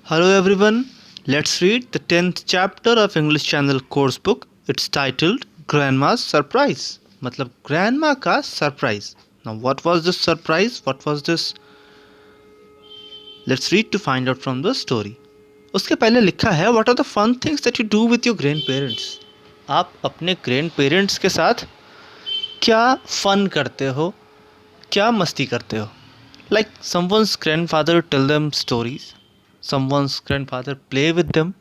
Hello everyone, let's read the 10th chapter of English Channel course book. It's titled Grandma's Surprise. मतलब grandma का surprise. Now what was this surprise? What was this? Let's read to find out from the story. उसके पहले लिखा है What are the fun things that you do with your grandparents? आप अपने grandparents के साथ क्या fun करते हो, क्या मस्ती करते हो? Like someone's grandfather tell them stories. Someone's grandfather play with them.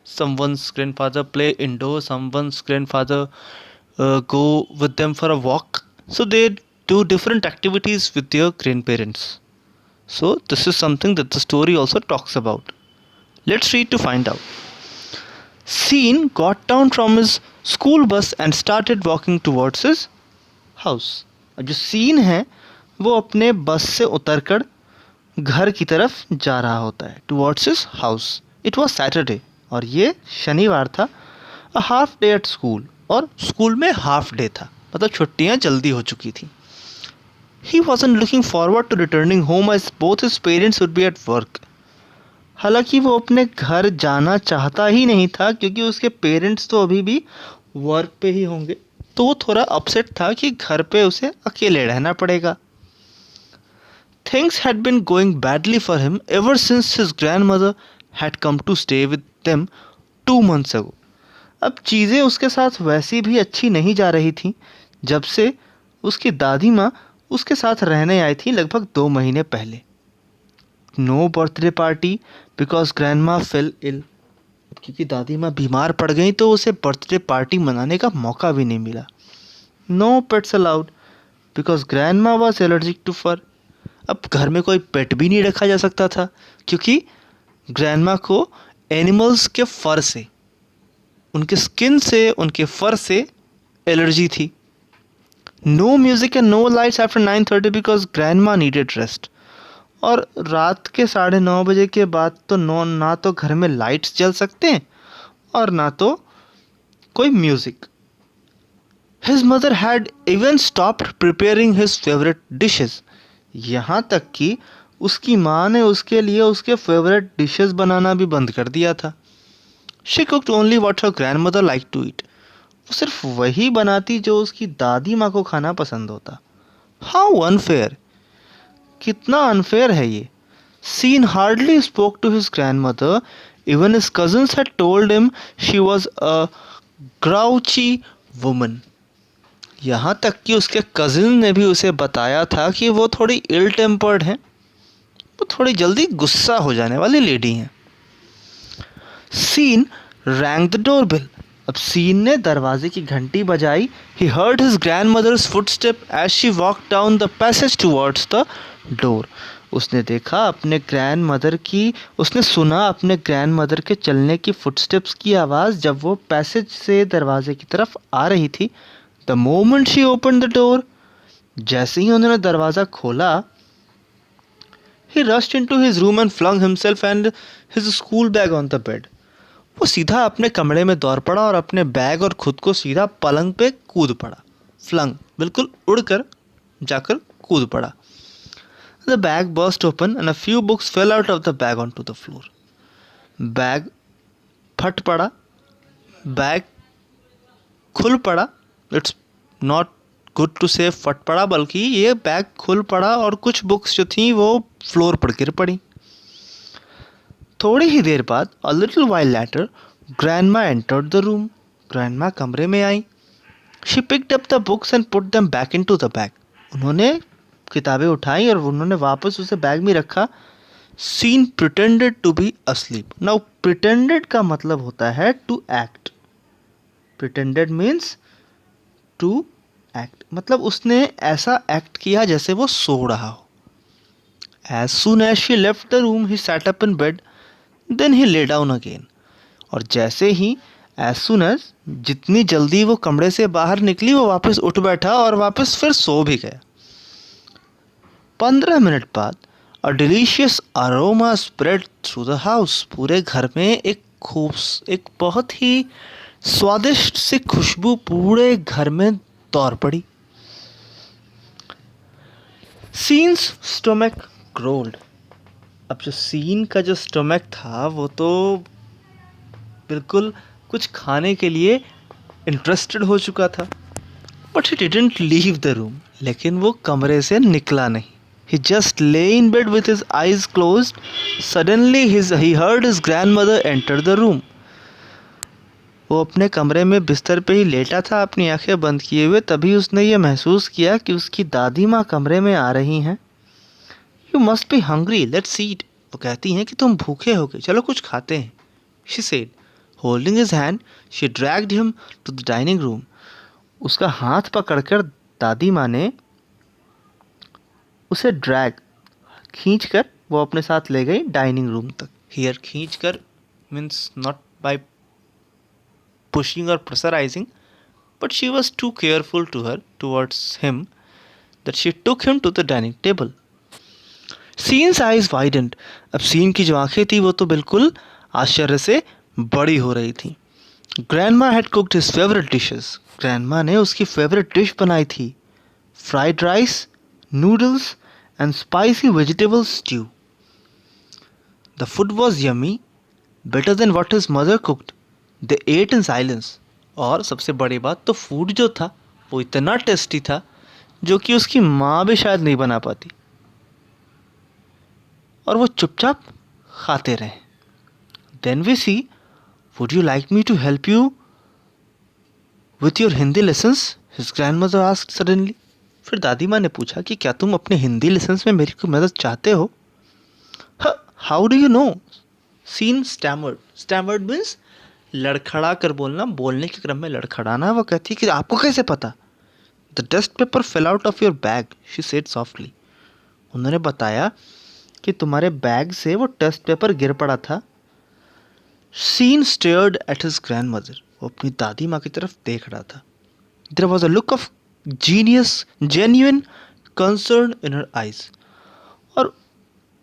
Someone's grandfather play indoors. Someone's grandfather go with them for a walk. So they do different activities with their grandparents. So this is something that the story also talks about. Let's read to find out. Scene got down from his school bus and started walking towards his house. अब जो scene है वो अपने बस से उतरकर घर की तरफ जा रहा होता है towards his house. It was Saturday और ये शनिवार था. A half day at school और स्कूल में हाफ डे था मतलब छुट्टियां जल्दी हो चुकी थी. He wasn't looking forward to returning home as both his parents would be at work. हालांकि वो अपने घर जाना चाहता ही नहीं था क्योंकि उसके पेरेंट्स तो अभी भी वर्क पे ही होंगे. तो वो थोड़ा अपसेट था कि घर पे उसे अकेले रहना पड़ेगा. Things had been going badly for him ever since his grandmother had come to stay with them 2 months ago. अब चीज़ें उसके साथ वैसी भी अच्छी नहीं जा रही थीं जब से उसकी दादी माँ उसके साथ रहने आई थी लगभग 2 महीने पहले. No birthday party because grandma fell ill. क्योंकि दादी माँ बीमार पड़ गई तो उसे बर्थडे पार्टी मनाने का मौका भी नहीं मिला. No pets allowed because grandma was allergic to fur. अब घर में कोई पेट भी नहीं रखा जा सकता था क्योंकि ग्रैंडमा को एनिमल्स के फर से, उनके स्किन से, उनके फर से एलर्जी थी. No music and no lights after 9:30 because grandma needed rest. और रात के 9:30 के बाद तो ना तो घर में लाइट्स जल सकते हैं और ना तो कोई music. His mother had even stopped preparing his favourite dishes. यहाँ तक कि उसकी माँ ने उसके लिए उसके फेवरेट डिशेस बनाना भी बंद कर दिया था. She cooked only what her grandmother like to eat. वो सिर्फ वही बनाती जो उसकी दादी माँ को खाना पसंद होता. हाउ अनफेयर, कितना अनफेयर है ये. Sean hardly spoke to his grandmother. Even his cousins had told him she was a grouchy woman. यहाँ तक कि उसके कज़िन ने भी उसे बताया था कि वो थोड़ी इल टेम्पर्ड हैं, वो थोड़ी जल्दी गुस्सा हो जाने वाली लेडी हैं. Sean rang the doorbell. अब सीन ने दरवाजे की घंटी बजाई. He heard his grandmother's footstep as she walk down the passage towards the door. उसने देखा अपने ग्रैंडमदर की, उसने सुना अपने ग्रैंडमदर के चलने की फुटस्टेप्स की आवाज़ जब वो पैसेज से दरवाजे की तरफ आ रही थी. The moment she opened the door, जैसे ही उन्होंने दरवाज़ा खोला, he rushed into his room and flung himself and his school bag on the bed. वो सीधा अपने कमरे में दौड़ पड़ा और अपने बैग और खुद को सीधा पलंग पे कूद पड़ा. फ्लंग बिल्कुल उड़कर जाकर कूद पड़ा. The bag burst open and a few books fell out of the bag onto the floor. Bag फट पड़ा, बैग खुल पड़ा. इट्स नॉट गुड टू से फट पड़ा, बल्कि ये बैग खुल पड़ा और कुछ बुक्स जो थी वो फ्लोर पर गिर पड़ी. थोड़ी ही देर बाद a little while later grandma entered the room. Grandma कमरे में आई. She picked up the books and put them back into the bag. उन्होंने किताबें उठाई और उन्होंने वापस उसे बैग में रखा. Sean pretended to be asleep. Now pretended का मतलब होता है to act. Pretended means to act, मतलब उसने ऐसा एक्ट किया जैसे वो सो रहा हो. As soon as she left the room he sat up in bed. Then he lay down again. और जैसे ही एज सुन एज, जितनी जल्दी वो कमरे से बाहर निकली वो वापस उठ बैठा और वापस फिर सो भी गया. 15 मिनट बाद अ delicious aroma spread through the house. पूरे घर में एक बहुत ही स्वादिष्ट सी खुशबू पूरे घर में दौड़ पड़ी. Scenes stomach growled. अब जो सीन का जो स्टमक था वो तो बिल्कुल कुछ खाने के लिए इंटरेस्टेड हो चुका था। But he didn't leave the room, लेकिन वो कमरे से निकला नहीं। He just lay in bed with his eyes closed. Suddenly he heard his grandmother enter the room. वो अपने कमरे में बिस्तर पे ही लेटा था अपनी आंखें बंद किए हुए, तभी उसने ये महसूस किया कि उसकी दादी माँ कमरे में आ रही हैं। You must be hungry, let's eat. वो कहती हैं कि तुम भूखे होगे, चलो कुछ खाते हैं। She said, holding his hand, she dragged him to the dining room. उसका हाथ पकड़कर दादी माँ ने उसे खींच कर वो अपने साथ ले गई डाइनिंग रूम तक। हियर खींच कर मीन्स नॉट बाय पुशिंग और pressurising, but she was too careful towards him that she took him to the dining table. Sean's eyes widened. अब सीन की जो आंखें थी वो तो बिल्कुल आश्चर्य से बड़ी हो रही थी। Grandma had cooked his favourite dishes. Grandma ने उसकी फेवरेट डिश बनाई थी, fried rice, noodles, and spicy vegetable stew. The food was yummy, better than what his mother cooked. They ate in silence. और सबसे बड़ी बात तो फूड जो था वो इतना टेस्टी था जो कि उसकी माँ भी शायद नहीं बना पाती, और वो चुपचाप खाते रहे। Then we see, would you like me to help you with your Hindi lessons? His grandmother asked suddenly. फिर दादी माँ ने पूछा कि क्या तुम अपने हिंदी लेसन्स में मेरी कोई मदद चाहते हो? How do you know? Sean stammered means लड़खड़ा कर बोलना, बोलने के क्रम में लड़खड़ाना। वो कहती है कि आपको कैसे पता? The dust paper fail out of your bag, she said softly. उन्होंने बताया कि तुम्हारे बैग से वो टेस्ट पेपर गिर पड़ा था। Sean stared at his grandmother. वो अपनी दादी माँ की तरफ देख रहा था। There was a look of genuine concern in her eyes. और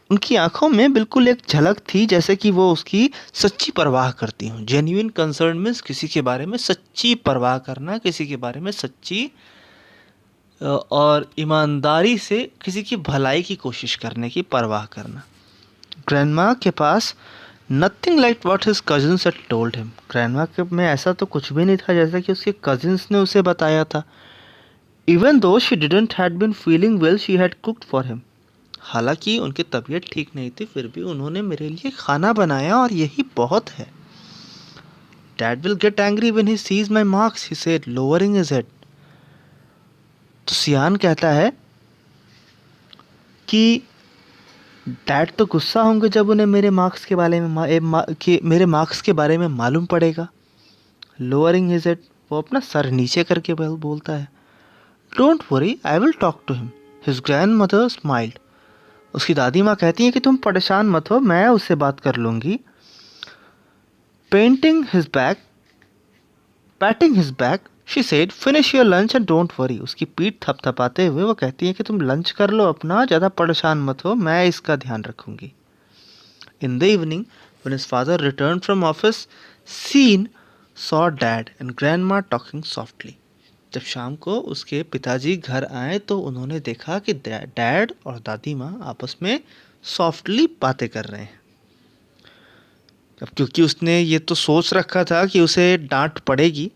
उनकी आंखों में बिल्कुल एक झलक थी जैसे कि वो उसकी सच्ची परवाह करती हूँ। जेन्युइन कंसर्न मीन्स किसी के बारे में सच्ची परवाह करना, किसी के बारे में सच्ची और ईमानदारी से किसी की भलाई की कोशिश करने की परवाह करना। ग्रैंडमा के पास nothing like what his cousins had told him. Grandma के में ऐसा तो कुछ भी नहीं था जैसा कि उसके कजिन्स ने उसे बताया था। Even though she didn't had been feeling well, she had cooked for him. हालांकि उनकी तबीयत ठीक नहीं थी, फिर भी उन्होंने मेरे लिए खाना बनाया और यही बहुत है। Dad will get angry when he sees my marks, he said, lowering his head. तो सियान कहता है कि डैड तो गुस्सा होंगे जब उन्हें मेरे मार्क्स के बारे में मेरे मार्क्स के बारे में मालूम पड़ेगा। Lowering his head, वो अपना सर नीचे करके बोलता है। Don't worry, I will talk to him. His grandmother smiled. उसकी दादी माँ कहती हैं कि तुम परेशान मत हो, मैं उससे बात कर लूँगी। Patting his back, she said, finish your lunch and don't worry. उसकी पीठ थपथपाते हुए वो कहती हैं कि तुम लंच कर लो अपना, ज़्यादा परेशान मत हो, मैं इसका ध्यान रखूँगी। In the evening, when his father returned from office, Sean saw dad and grandma talking softly. जब शाम को उसके पिताजी घर आए तो उन्होंने देखा कि डैड और दादी माँ आपस में सॉफ्टली बातें कर रहे हैं। अब क्योंकि उसने ये तो सोच रखा था कि उसे डांट पड़ेगी,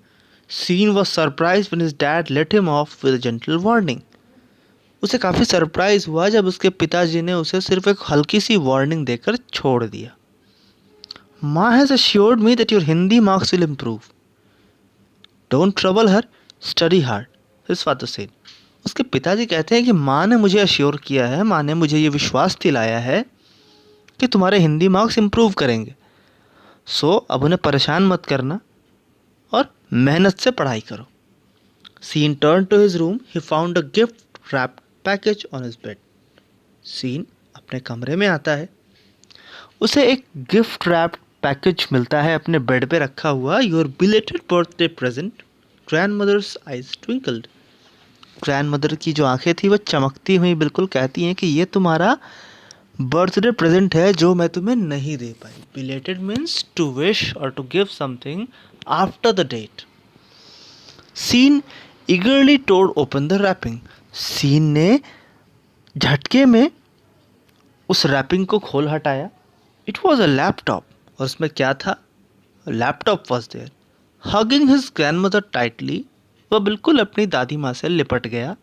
Sean was surprise when his dad let him off with gentle warning. उसे काफ़ी सरप्राइज हुआ जब उसके पिताजी ने उसे सिर्फ एक हल्की सी वार्निंग देकर छोड़ दिया। माँ has assured me that your Hindi marks will improve. Don't trouble her, study hard, his father said. उसके पिताजी कहते हैं कि माँ ने मुझे अश्योर किया है, माँ ने मुझे ये विश्वास दिलाया है कि तुम्हारे हिंदी मार्क्स इम्प्रूव करेंगे, सो अब उन्हें परेशान मत करना और मेहनत से पढ़ाई करो. Sean turn to his room, he found a gift wrapped package on his bed. Sean अपने कमरे में आता है, उसे एक गिफ्ट रैप्ड पैकेज मिलता है अपने बेड पे रखा हुआ. Your belated birthday present. Grandmother's eyes twinkled. Grandmother की जो आंखें थी वो चमकती हुई बिल्कुल कहती हैं कि ये तुम्हारा बर्थडे प्रेजेंट है जो मैं तुम्हें नहीं दे पाई. बिलेटेड मीन्स टू विश और to give something after the date. Sean eagerly tore open the wrapping. Sean ने झटके में उस रैपिंग को खोल हटाया। इट वॉज अ लैपटॉप, और उसमें क्या था? Laptop was there. Hugging his grand mother tightly, वह बिल्कुल अपनी दादी माँ से लिपट गया।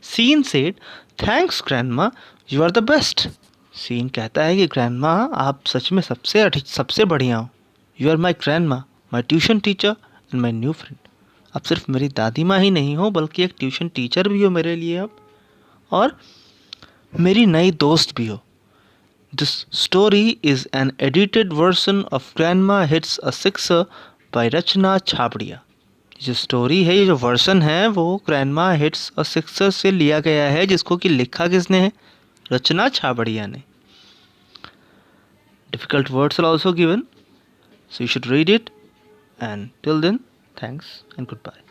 Sean said, thanks grandma, you are the best. Sean कहता है कि ग्रैंडमा, आप सच में सबसे बढ़िया हो। You are my grandma, my tuition teacher and my new friend. आप सिर्फ मेरी दादी माँ ही नहीं हो, बल्कि एक ट्यूशन टीचर भी हो मेरे लिए अब, और मेरी नई दोस्त भी हो। This story is an edited version of grandma hits a sixer by Rachna Chhabria. जो स्टोरी है, ये जो वर्जन है, वो ग्रैंडमा हिट्स अ सिक्सर से लिया गया है, जिसको कि लिखा किसने है? रचना छाबड़िया ने। Difficult words are also given, so you should read it. And till then, thanks and goodbye.